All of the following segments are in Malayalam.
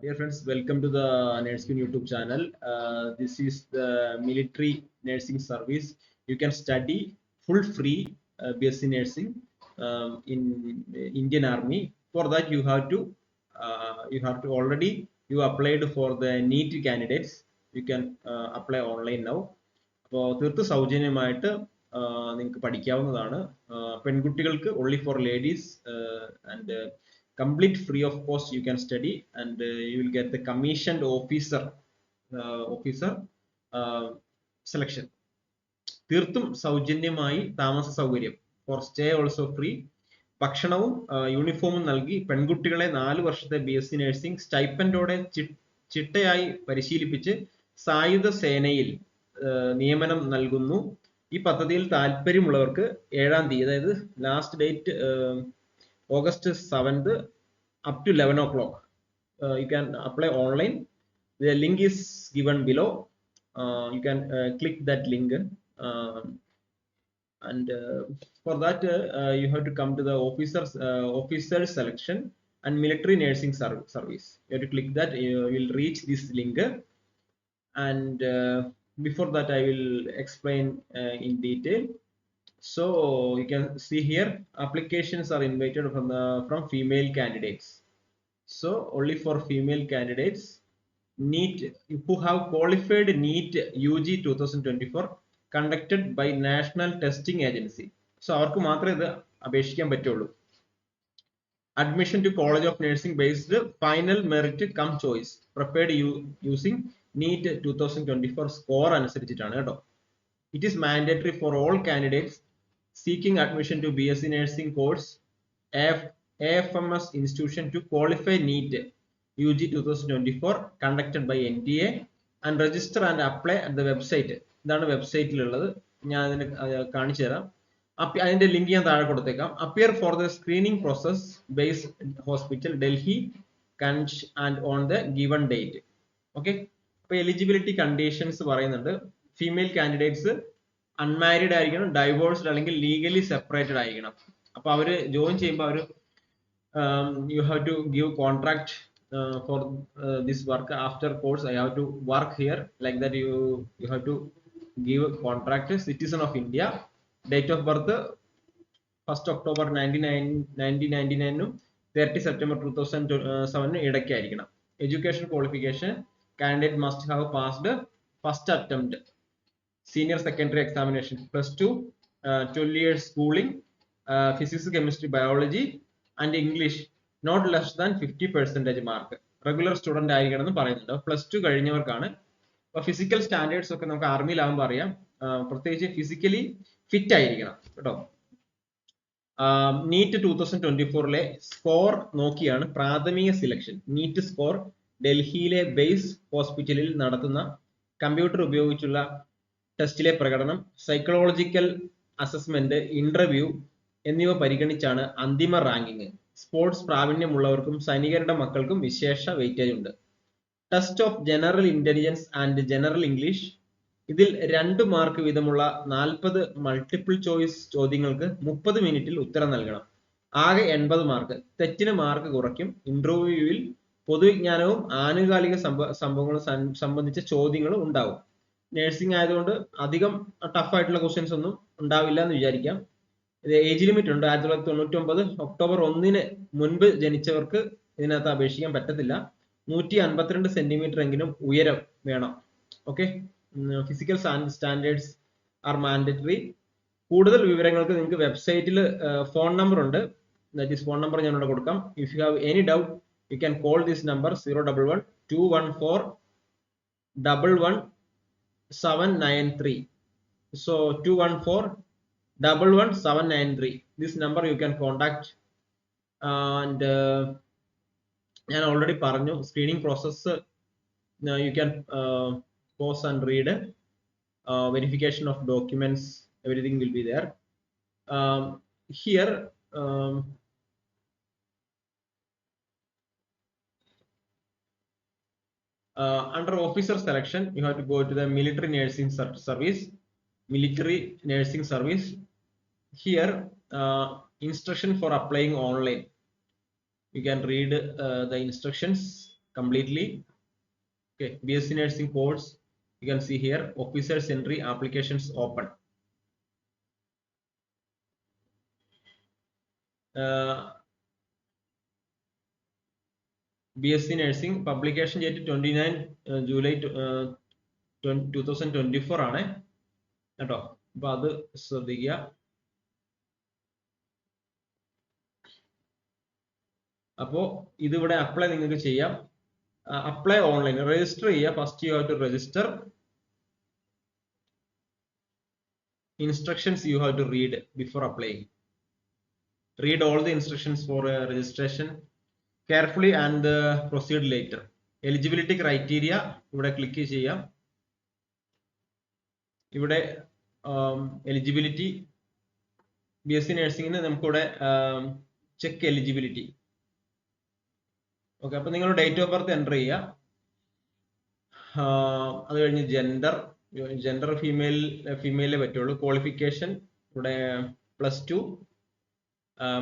Dear friends, welcome to the Nursing YouTube channel. This is the military nursing service. You can study full free BSc nursing in Indian Army. For that, you applied for the NEET candidates. You can apply online now. അപ്പോൾ തീർത്തും സൗജന്യമായിട്ട് നിങ്ങൾക്ക് പഠിക്കാവുന്നതാണ്. പെൺകുട്ടികൾക്ക് only for ladies and complete free of cost you can study, and you will get the commissioned officer selection. തീർത്തും സൗജന്യമായി താമസ സൗകര്യം, for stay also free, ഭക്ഷണവും യൂണിഫോമും നൽകി പെൺകുട്ടികളെ 4 വർഷത്തെ BSc നഴ്സിംഗ് സ്റ്റൈപ്പൻഡോടെ ചിട്ടയായി പരിശീലിപ്പിച്ച് സായുധ സേനയിൽ നിയമനം നൽകുന്നു. ഈ പദ്ധതിയിൽ താല്പര്യമുള്ളവർക്ക് 7ാം തീയതി, അതായത് last date August 7th up to 11 o'clock. You can apply online. The link is given below. You can click that link, and for that you have to come to the officer selection and military nursing service. You have to click that. You will reach this link, and before that I will explain in detail. So you can see here applications are invited from female candidates. So only for female candidates, NEET who have qualified NEET UG 2024 conducted by National Testing Agency. So avarku maathame idu apeshikkan pattullൂ. Admission to College of Nursing based final merit cum choice prepared using NEET 2024 score അനുസരിച്ചിട്ടാണ് കേട്ടോ. It is mandatory for all candidates seeking admission to BSc nursing course AFMS institution to qualify NEET UG 2024 conducted by NTA and register and apply at the website. ഇതാണ് വെബ്സൈറ്റിലുള്ളത്. ഞാൻ അതിനെ കാണിച്ചു തരാം. അതിന്റെ ലിങ്ക് ഞാൻ താഴെ കൊടുത്തേക്കാം. Appear for the screening process based hospital Delhi and on the given date. Okay. അപ്പോൾ എലിജിബിലിറ്റി കണ്ടീഷൻസ് പറയുന്നുണ്ട്. ഫീമെയിൽ കാൻഡിഡേറ്റ്സ് അൺമാരീഡ് ആയിരിക്കണം, ഡൈവോഴ്സ്ഡ് അല്ലെങ്കിൽ ലീഗലി സെപ്പറേറ്റഡ് ആയിരിക്കണം. അപ്പൊ അവര് ജോയിൻ ചെയ്യുമ്പോൾ അവര് you have to give contract for this work after course. I have to work here like that. You have to give contract. Citizen of India. Date of birth 1st October 1999 30 September 2007 ഇടയ്ക്കായിരിക്കണം. Education qualification candidate must have passed first attempt senior secondary examination +2, 12 years schooling, physics, chemistry, biology and English not less than 50% mark. Regular student ആയിരിക്കണം എന്ന് പറയുന്നുണ്ട്. +2 കഴിഞ്ഞവർക്കാണ്. അപ്പോൾ ഫിസിക്കൽ സ്റ്റാൻഡേർഡ്സ് ഒക്കെ നമുക്ക് ആർമിയിലാവുമ്പോൾ അറിയാം. പ്രത്യേകിച്ച് ഫിസിക്കലി ഫിറ്റ് ആയിരിക്കണം കേട്ടോ. NEET 2024 സ്കോർ നോക്കിയാണ് പ്രാഥമിക സിലക്ഷൻ. നീറ്റ് സ്കോർ ഡൽഹിയിലെ ബേസ് ഹോസ്പിറ്റലിൽ നടത്തുന്ന കമ്പ്യൂട്ടർ ഉപയോഗിച്ചുള്ള ടെസ്റ്റിലെ പ്രകടനം, സൈക്കോളജിക്കൽ അസസ്മെന്റ്, ഇന്റർവ്യൂ എന്നിവ പരിഗണിച്ചാണ് അന്തിമ റാങ്കിങ്. സ്പോർട്സ് പ്രാവീണ്യമുള്ളവർക്കും സൈനികരുടെ മക്കൾക്കും വിശേഷ വെയിറ്റേജ് ഉണ്ട്. Test of general intelligence and general English. ഇതിൽ 2 മാർക്ക് വീതമുള്ള 40 മൾട്ടിപ്പിൾ ചോയ്സ് ചോദ്യങ്ങൾക്ക് 30 മിനിറ്റിൽ ഉത്തരം നൽകണം. ആകെ 80 മാർക്ക്. തെറ്റിന് മാർക്ക് കുറയ്ക്കും. ഇന്റർവ്യൂവിൽ പൊതുവിജ്ഞാനവും ആനുകാലിക സംഭവങ്ങളും സംബന്ധിച്ച ചോദ്യങ്ങളും ഉണ്ടാവും. നഴ്സിംഗ് ആയതുകൊണ്ട് അധികം ടഫ് ആയിട്ടുള്ള ക്വസ്റ്റ്യൻസ് ഒന്നും ഉണ്ടാവില്ല എന്ന് വിചാരിക്കാം. ഇത് ഏജ് ലിമിറ്റ് ഉണ്ട്. 1999 ഒക്ടോബർ 1 മുൻപ് ജനിച്ചവർക്ക് ഇതിനകത്ത് അപേക്ഷിക്കാൻ പറ്റത്തില്ല. 152 സെന്റിമീറ്റർ എങ്കിലും ഉയരം വേണം. Okay. Physical standards R mandatory. കൂടുതൽ വിവരങ്ങൾക്ക് നിങ്ങൾക്ക് വെബ്സൈറ്റിൽ ഫോൺ നമ്പർ ഉണ്ട്. ദാറ്റ് ഈസ് ഫോൺ നമ്പർ ഞാൻ ഇവിടെ കൊടുക്കാം. If you have any doubt you can call this number 011 214 11793. So 214 11793. This number you can contact. And ഞാൻ ഓൾറെഡി പറഞ്ഞു screening process. You can pause and read. Verification of documents, everything will be there. Here under officer selection, you have to go to the military nursing service. Here instruction for applying online. You can read the instructions. completely. Okay, BSc Nursing course, you can see here officers entry applications open. BSc Nursing publication date 29 July 2024 ആണ് കേട്ടോ. അപ്പൊ അത് ശ്രദ്ധിക്കുക. അപ്പോ ഇതിവിടെ അപ്ലൈ നിങ്ങൾക്ക് ചെയ്യാം. അപ്ലൈ ഓൺലൈൻ രജിസ്റ്റർ ചെയ്യുക. First you have to register. Instructions you have to read before applying. Read all the instructions for registration carefully and proceed later. Eligibility criteria ഇവിടെ ക്ലിക്ക് ചെയ്യാം. ഇവിടെ എലിജിബിലിറ്റി BSc നഴ്സിംഗിന് നമുക്കിവിടെ ചെക്ക് എലിജിബിലിറ്റി. ഓക്കെ, അപ്പൊ നിങ്ങൾ ഡേറ്റ് ഓഫ് ബർത്ത് എൻ്റർ ചെയ്യുക. അത് കഴിഞ്ഞ് ജെൻഡർ ഫീമെയിലേ പറ്റുള്ളൂ. ക്വാളിഫിക്കേഷൻ ഇവിടെ +2.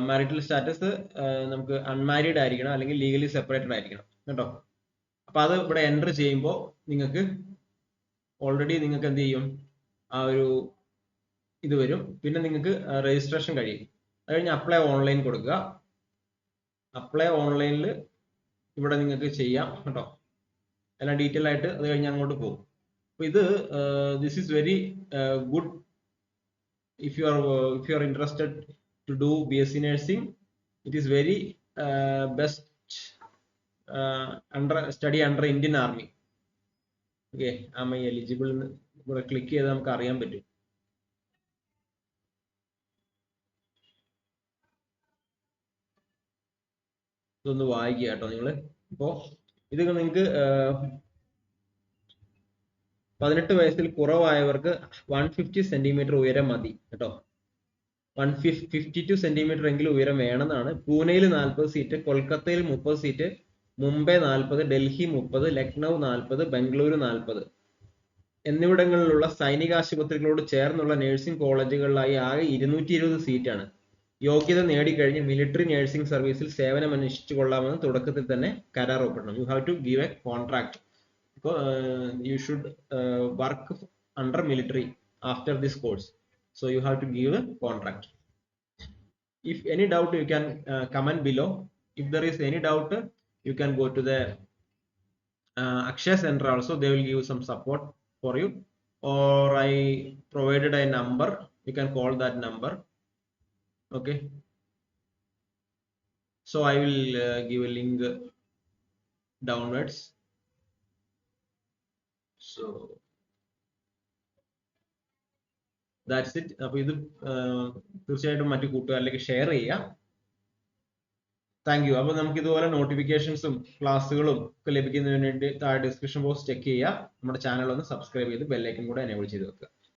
മാരിറ്റൽ സ്റ്റാറ്റസ് നമുക്ക് അൺമാരീഡ് ആയിരിക്കണം അല്ലെങ്കിൽ ലീഗലി സെപ്പറേറ്റഡ് ആയിരിക്കണം കേട്ടോ. അപ്പൊ അത് ഇവിടെ എൻ്റർ ചെയ്യുമ്പോൾ നിങ്ങൾക്ക് ഓൾറെഡി നിങ്ങൾക്ക് എന്ത് ചെയ്യും, ആ ഒരു ഇത് വരും. പിന്നെ നിങ്ങൾക്ക് രജിസ്ട്രേഷൻ കഴിയും. അത് കഴിഞ്ഞ് അപ്ലൈ ഓൺലൈൻ കൊടുക്കുക. അപ്ലൈ ഓൺലൈനിൽ ഇവിടെ നിങ്ങൾക്ക് ചെയ്യാം കേട്ടോ. എല്ലാം ഡീറ്റെയിൽ ആയിട്ട് അത് കഴിഞ്ഞ് അങ്ങോട്ട് പോകും. അപ്പൊ ഇത് this is very good if you are interested to do BSc nursing. It is very best study under Indian Army. Okay, am I eligible? ഇവിടെ ക്ലിക്ക് ചെയ്താൽ നമുക്ക് അറിയാൻ പറ്റും. ഇതൊന്ന് വായിക്കുക കേട്ടോ നിങ്ങൾ. അപ്പോ ഇത് നിങ്ങൾക്ക് 18 വയസ്സിൽ കുറവായവർക്ക് 150 സെന്റിമീറ്റർ ഉയരം മതി കേട്ടോ. 152 സെന്റിമീറ്റർ എങ്കിലും ഉയരം വേണമെന്നാണ്. പൂനെയിൽ 40 സീറ്റ്, കൊൽക്കത്തയിൽ 30 സീറ്റ്, മുംബൈ 40, ഡൽഹി 30, ലക്നൗ 40, ബംഗളൂരു 40 എന്നിവിടങ്ങളിലുള്ള സൈനിക ആശുപത്രികളോട് ചേർന്നുള്ള നഴ്സിംഗ് കോളേജുകളിലായി ആകെ 220 സീറ്റാണ്. യോഗ്യത നേടിക്കഴിഞ്ഞ് മിലിറ്ററി നഴ്സിംഗ് സർവീസിൽ സേവനം അനുഷ്ഠിച്ചു കൊള്ളാമെന്ന് തുടക്കത്തിൽ തന്നെ കരാർ ഒപ്പിടണം. You have to give a contract. You should work under military after this course, so you have to give a contract. If any doubt, you can comment below. If there is any doubt, you can go to the Akshaya Center also. They will give some support for you, or I provided a number, you can call that number. Okay, so I will give a link downwards. So that's it. അപ്പോൾ ഇത് തീർച്ചയായിട്ടും മറ്റു കൂട്ടുകാരിലേക്ക് ഷെയർ ചെയ്യുക. Thank you. അപ്പോൾ നമുക്ക് ഇതുപോലെ നോട്ടിഫിക്കേഷൻസും ക്ലാസ്സുകളും ഒക്കെ ലഭിക്കുന്നതിന് വേണ്ടി താഴെ ഡിസ്ക്രിപ്ഷൻ ബോക്സ് ചെക്ക് ചെയ്യുക. നമ്മുടെ ചാനൽ ഒന്ന് സബ്സ്ക്രൈബ് ചെയ്ത് ബെല്ലൈക്കൻ കൂടെ എനേബിൾ ചെയ്ത് വെക്കുക.